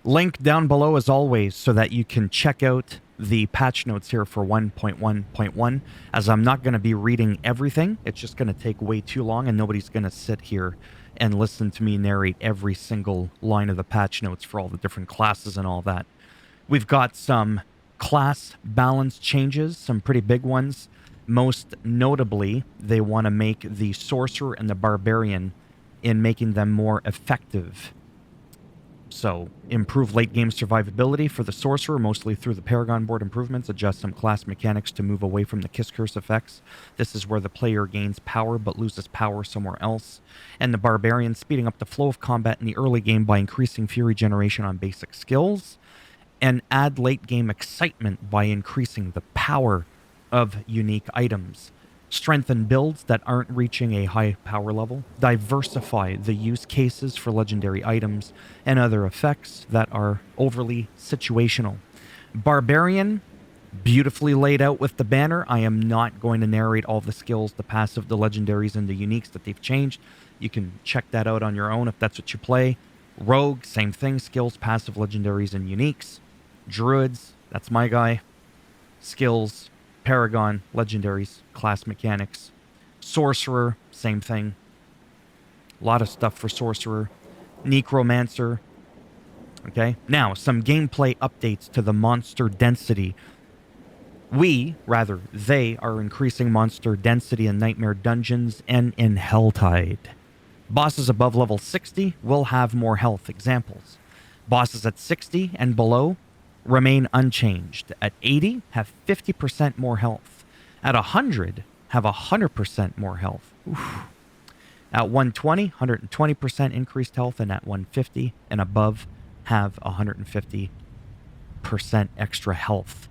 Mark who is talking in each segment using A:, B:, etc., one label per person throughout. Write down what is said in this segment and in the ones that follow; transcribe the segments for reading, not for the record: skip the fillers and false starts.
A: Link down below as always so that you can check out the patch notes here for 1.1.1, as I'm not going to be reading everything. It's just going to take way too long, and nobody's going to sit here and listen to me narrate every single line of the patch notes for all the different classes and all that. We've got some class balance changes, some pretty big ones. Most notably, they want to make the Sorcerer and the Barbarian in making them more effective. So, improve late-game survivability for the Sorcerer, mostly through the Paragon board improvements. Adjust some class mechanics to move away from the Kiss Curse effects. This is where the player gains power but loses power somewhere else. And the Barbarian, speeding up the flow of combat in the early game by increasing Fury generation on basic skills. And add late-game excitement by increasing the power of unique items. Strengthen builds that aren't reaching a high power level. Diversify the use cases for legendary items and other effects that are overly situational. Barbarian, beautifully laid out with the banner. I am not going to narrate all the skills, the passive, the legendaries, and the uniques that they've changed. You can check that out on your own if that's what you play. Rogue, same thing. Skills, passive, legendaries, and uniques. Druids, that's my guy. Skills, Paragon, legendaries, class mechanics. Sorcerer, same thing. A lot of stuff for Sorcerer. Necromancer. Okay, now some gameplay updates to the monster density. They are increasing monster density in Nightmare Dungeons and in Helltide. Bosses above level 60 will have more health. Examples. Bosses at 60 and below remain unchanged. At 80, have 50% more health. At 100, have 100% more health. Oof. At 120, 120% increased health, and at 150 and above, have 150% extra health.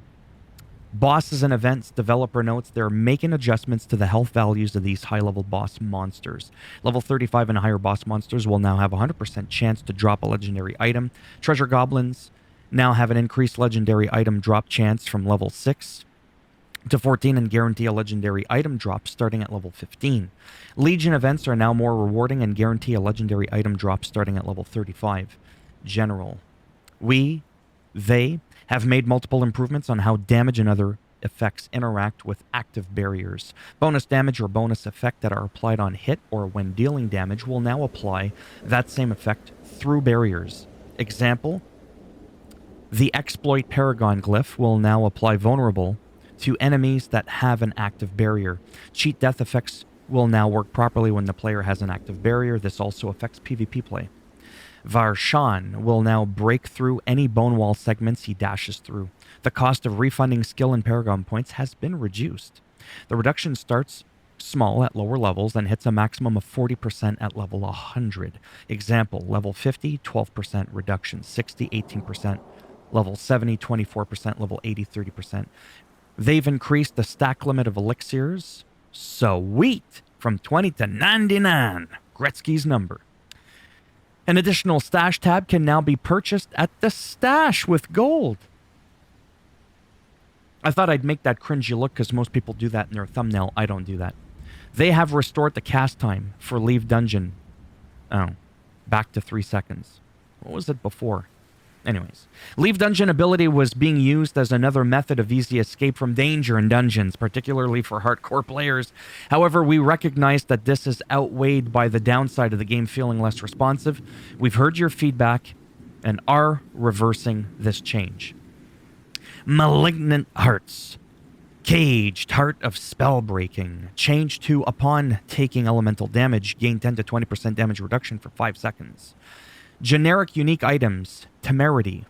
A: Bosses and events, developer notes they're making adjustments to the health values of these high-level boss monsters. Level 35 and higher boss monsters will now have a 100% chance to drop a legendary item. Treasure goblins now have an increased legendary item drop chance from level 6 to 14 and guarantee a legendary item drop starting at level 15. Legion events are now more rewarding and guarantee a legendary item drop starting at level 35. General. They have made multiple improvements on how damage and other effects interact with active barriers. Bonus damage or bonus effect that are applied on hit or when dealing damage will now apply that same effect through barriers. Example, the exploit Paragon glyph will now apply vulnerable to enemies that have an active barrier. Cheat death effects will now work properly when the player has an active barrier. This also affects PvP play. Varshan will now break through any bone wall segments he dashes through. The cost of refunding skill and Paragon points has been reduced. The reduction starts small at lower levels and hits a maximum of 40% at level 100. Example, level 50, 12% reduction, 60, 18%. Level 70, 24%. Level 80, 30%. They've increased the stack limit of elixirs. Sweet! From 20 to 99. Gretzky's number. An additional stash tab can now be purchased at the stash with gold. I thought I'd make that cringy look because most people do that in their thumbnail. I don't do that. They have restored the cast time for Leave Dungeon. Back to 3 seconds. What was it before? Anyways, Leave Dungeon ability was being used as another method of easy escape from danger in dungeons, particularly for hardcore players. However, we recognize that this is outweighed by the downside of the game feeling less responsive. We've heard your feedback and are reversing this change. Malignant Hearts. Caged Heart of Spellbreaking. Change to upon taking elemental damage, gain 10 to 20% damage reduction for 5 seconds. Generic unique items, Temerity,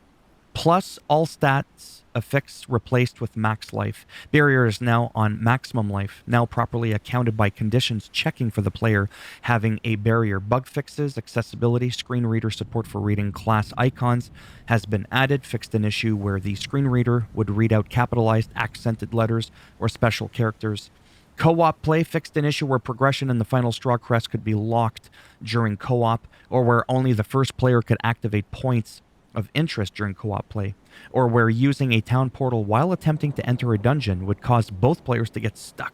A: plus all stats affixed replaced with max life. Barrier is now on maximum life, now properly accounted by conditions checking for the player having a barrier. Bug fixes, accessibility, screen reader support for reading class icons has been added. Fixed an issue where the screen reader would read out capitalized, accented letters or special characters. Co-op play fixed an issue where progression in the final straw crest could be locked during co-op, or where only the first player could activate points of interest during co-op play, or where using a town portal while attempting to enter a dungeon would cause both players to get stuck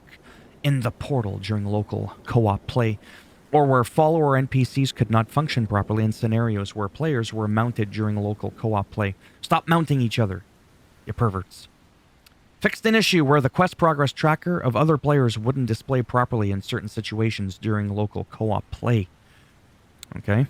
A: in the portal during local co-op play. or where follower NPCs could not function properly in scenarios where players were mounted during local co-op play. Stop mounting each other, you perverts. Fixed an issue where the quest progress tracker of other players wouldn't display properly in certain situations during local co-op play. Okay?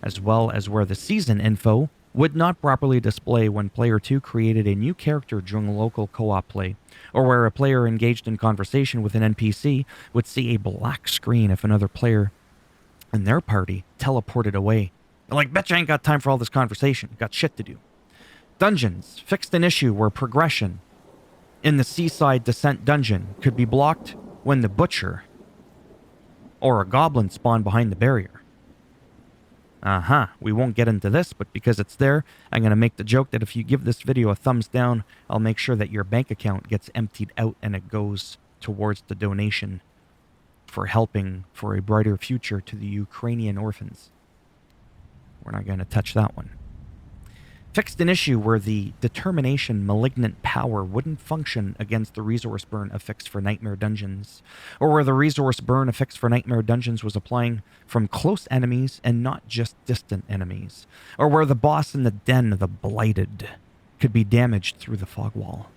A: As well as where the season info would not properly display when player 2 created a new character during local co-op play, or where a player engaged in conversation with an NPC would see a black screen if another player in their party teleported away. Like, betcha I ain't got time for all this conversation. Got shit to do. Dungeons fixed an issue where progression in the Seaside Descent dungeon could be blocked when the butcher or a goblin spawned behind the barrier. We won't get into this, but because it's there, I'm going to make the joke that if you give this video a thumbs down, I'll make sure that your bank account gets emptied out and it goes towards the donation for helping for a brighter future to the Ukrainian orphans. We're not going to touch that one. Fixed an issue where the determination malignant power wouldn't function against the resource burn affixed for Nightmare Dungeons, or where the resource burn affixed for Nightmare Dungeons was applying from close enemies and not just distant enemies, or where the boss in the den, the Blighted, could be damaged through the fog wall.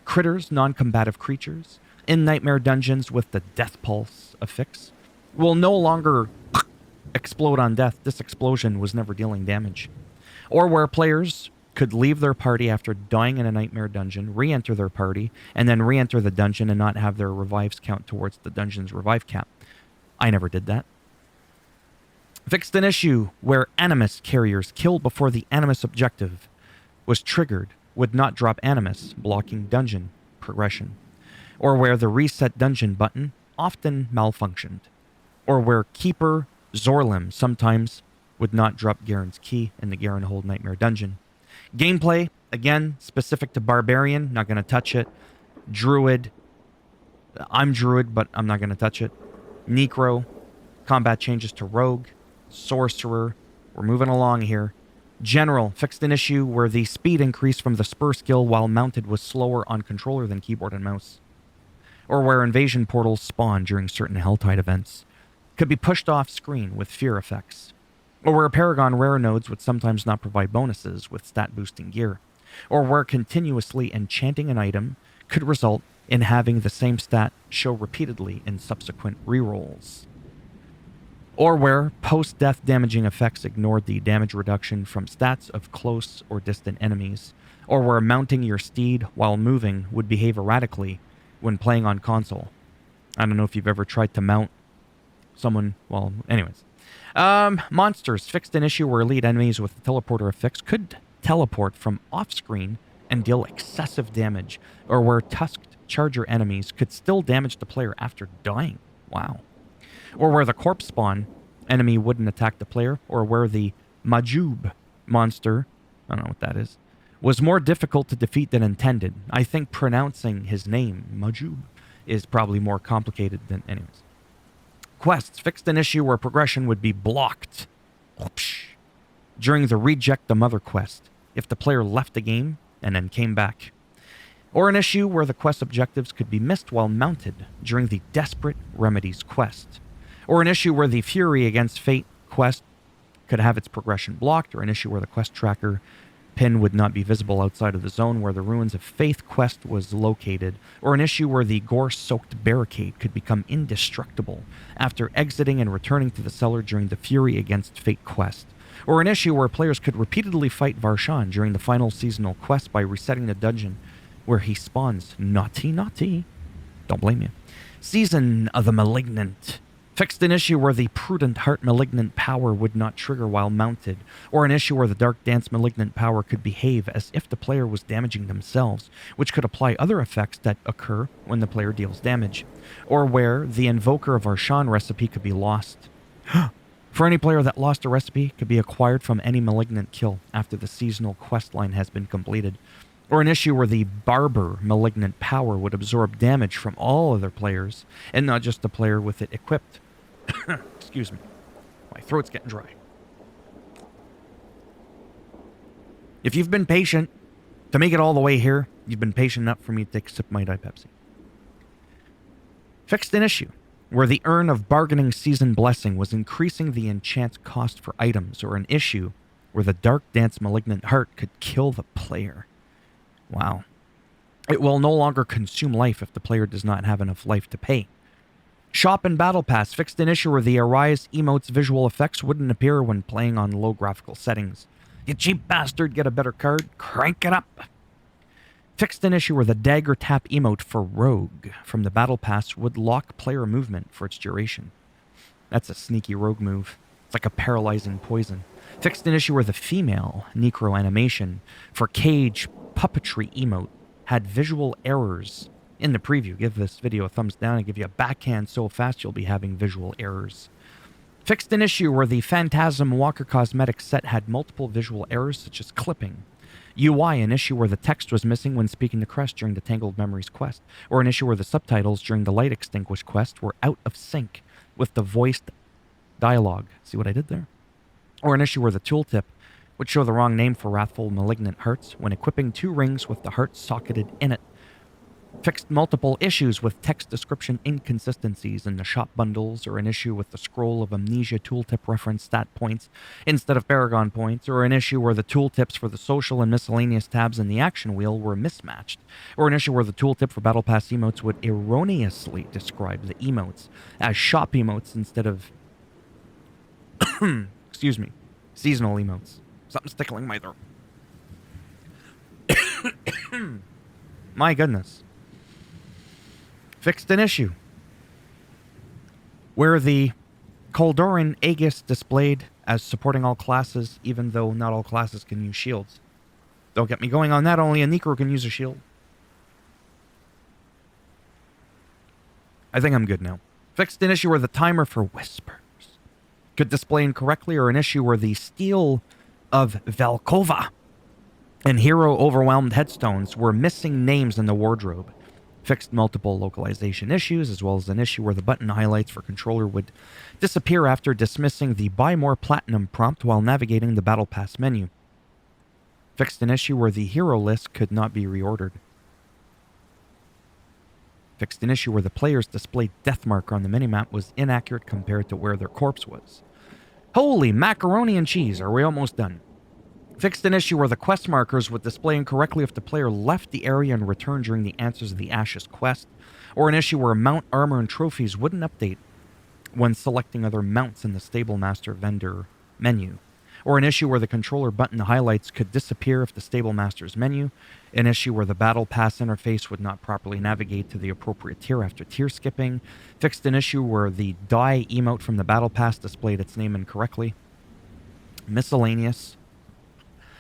A: Critters, non-combative creatures, in Nightmare Dungeons with the Death Pulse affix will no longer explode on death. This explosion was never dealing damage. Or where players could leave their party after dying in a Nightmare Dungeon, re-enter their party, and then re-enter the dungeon and not have their revives count towards the dungeon's revive cap. I never did that. Fixed an issue where Animus carriers killed before the Animus objective was triggered would not drop Animus, blocking dungeon progression. Or where the reset dungeon button often malfunctioned. Or where Keeper Zorlim sometimes would not drop Garen's key in the Garen Hold Nightmare Dungeon. Gameplay, again, specific to Barbarian, not going to touch it. Druid, I'm Druid, but I'm not going to touch it. Necro, combat changes to Rogue. Sorcerer, we're moving along here. General, fixed an issue where the speed increase from the spur skill while mounted was slower on controller than keyboard and mouse. Or where invasion portals spawn during certain Helltide events. Could be pushed off screen with fear effects. Or where Paragon rare nodes would sometimes not provide bonuses with stat boosting gear. Or where continuously enchanting an item could result in having the same stat show repeatedly in subsequent rerolls. Or where post-death damaging effects ignored the damage reduction from stats of close or distant enemies. Or where mounting your steed while moving would behave erratically when playing on console. I don't know if you've ever tried to mount someone, well, anyways. Monsters fixed an issue where elite enemies with the teleporter affix could teleport from off-screen and deal excessive damage, or where tusked charger enemies could still damage the player after dying. Wow. Or where the corpse spawn enemy wouldn't attack the player, or where the Majub monster, I don't know what that is, was more difficult to defeat than intended. I think pronouncing his name, Majub, is probably more complicated than anyways. Quests fixed an issue where progression would be blocked during the Reject the Mother quest if the player left the game and then came back. Or an issue where the quest objectives could be missed while mounted during the Desperate Remedies quest. Or an issue where the Fury Against Fate quest could have its progression blocked, or an issue where the quest tracker pin would not be visible outside of the zone where the Ruins of Faith quest was located, or an issue where the gore-soaked barricade could become indestructible after exiting and returning to the cellar during the Fury Against Fate quest, or an issue where players could repeatedly fight Varshan during the final seasonal quest by resetting the dungeon where he spawns. Naughty. Don't blame you. Season of the Malignant fixed an issue where the Prudent Heart Malignant power would not trigger while mounted, or an issue where the Dark Dance Malignant power could behave as if the player was damaging themselves, which could apply other effects that occur when the player deals damage, or where the Invoker of Arshan recipe could be lost. For any player that lost a recipe, could be acquired from any Malignant kill after the seasonal quest line has been completed. Or an issue where the Barber Malignant power would absorb damage from all other players, and not just the player with it equipped. Excuse me. My throat's getting dry. If you've been patient to make it all the way here, you've been patient enough for me to take a sip of my Diet Pepsi. Fixed an issue where the Urn of Bargaining Season Blessing was increasing the enchant cost for items, or an issue where the Dark Dance Malignant Heart could kill the player. Wow. It will no longer consume life if the player does not have enough life to pay. Shop and Battle Pass fixed an issue where the Arise emote's visual effects wouldn't appear when playing on low graphical settings. You cheap bastard, get a better card, crank it up. Fixed an issue where the Dagger Tap emote for Rogue from the Battle Pass would lock player movement for its duration. That's a sneaky Rogue move. It's like a paralyzing poison. Fixed an issue where the female Necro animation for Cage Puppetry emote had visual errors. In the preview, give this video a thumbs down and give you a backhand so fast you'll be having visual errors. Fixed an issue where the Phantasm Walker Cosmetics set had multiple visual errors such as clipping. UI, an issue where the text was missing when speaking to Crest during the Tangled Memories quest, or an issue where the subtitles during the Light Extinguish quest were out of sync with the voiced dialogue. See what I did there? Or an issue where the tooltip would show the wrong name for Wrathful Malignant Hearts when equipping 2 rings with the heart socketed in it. Fixed multiple issues with text description inconsistencies in the shop bundles, or an issue with the Scroll of Amnesia tooltip reference stat points instead of Paragon points, or an issue where the tooltips for the social and miscellaneous tabs in the action wheel were mismatched, or an issue where the tooltip for Battle Pass emotes would erroneously describe the emotes as shop emotes instead of excuse me, seasonal emotes. Something's tickling my throat. My goodness. Fixed an issue where the Koldoran Aegis displayed as supporting all classes, even though not all classes can use shields. Don't get me going on that, only a Necro can use a shield. I think I'm good now. Fixed an issue where the timer for Whispers could display incorrectly, or an issue where the Steel of Velkova and Hero Overwhelmed headstones were missing names in the wardrobe. Fixed multiple localization issues, as well as an issue where the button highlights for controller would disappear after dismissing the Buy More Platinum prompt while navigating the Battle Pass menu. Fixed an issue where the hero list could not be reordered. Fixed an issue where the player's displayed death marker on the minimap was inaccurate compared to where their corpse was. Holy macaroni and cheese, are we almost done? Fixed an issue where the quest markers would display incorrectly if the player left the area and returned during the Answers of the Ashes quest, or an issue where mount armor and trophies wouldn't update when selecting other mounts in the Stable Master vendor menu, or an issue where the controller button highlights could disappear if the Stable Master's menu, an issue where the Battle Pass interface would not properly navigate to the appropriate tier after tier skipping, fixed an issue where the Die emote from the Battle Pass displayed its name incorrectly, miscellaneous.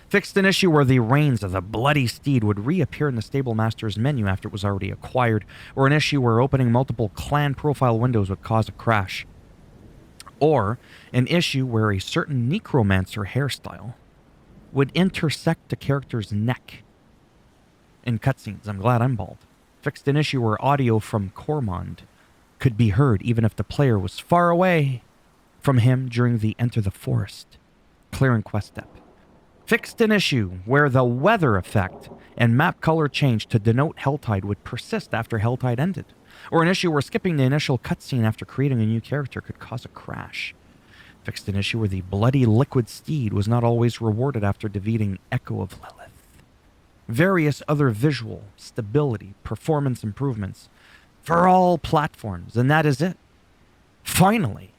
A: Fixed an issue where the reins of the Bloody Steed would reappear in the Stable Master's menu after it was already acquired, or an issue where opening multiple clan profile windows would cause a crash. Or an issue where a certain necromancer hairstyle would intersect a character's neck in cutscenes. I'm glad I'm bald. Fixed an issue where audio from Cormond could be heard even if the player was far away from him during the Enter the Forest clearing quest step. Fixed an issue where the weather effect and map color change to denote Helltide would persist after Helltide ended, or an issue where skipping the initial cutscene after creating a new character could cause a crash. Fixed an issue where the Bloody Liquid Steed was not always rewarded after defeating Echo of Lilith. Various other visual, stability, performance improvements for all platforms, and that is it. Finally.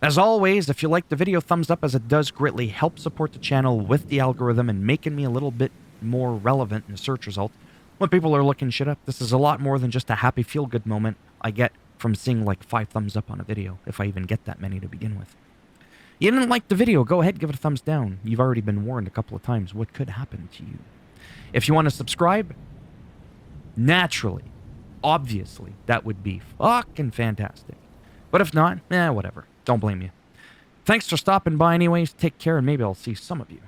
A: As always, if you like the video, thumbs up, as it does greatly help support the channel with the algorithm and making me a little bit more relevant in the search result when people are looking shit up. This is a lot more than just a happy feel-good moment I get from seeing like 5 thumbs up on a video, if I even get that many to begin with. You didn't like the video, go ahead, give it a thumbs down. You've already been warned a couple of times what could happen to you. If you want to subscribe, naturally, obviously, that would be fucking fantastic. But if not, whatever. Don't blame you. Thanks for stopping by anyways. Take care, and maybe I'll see some of you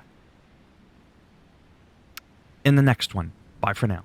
A: in the next one. Bye for now.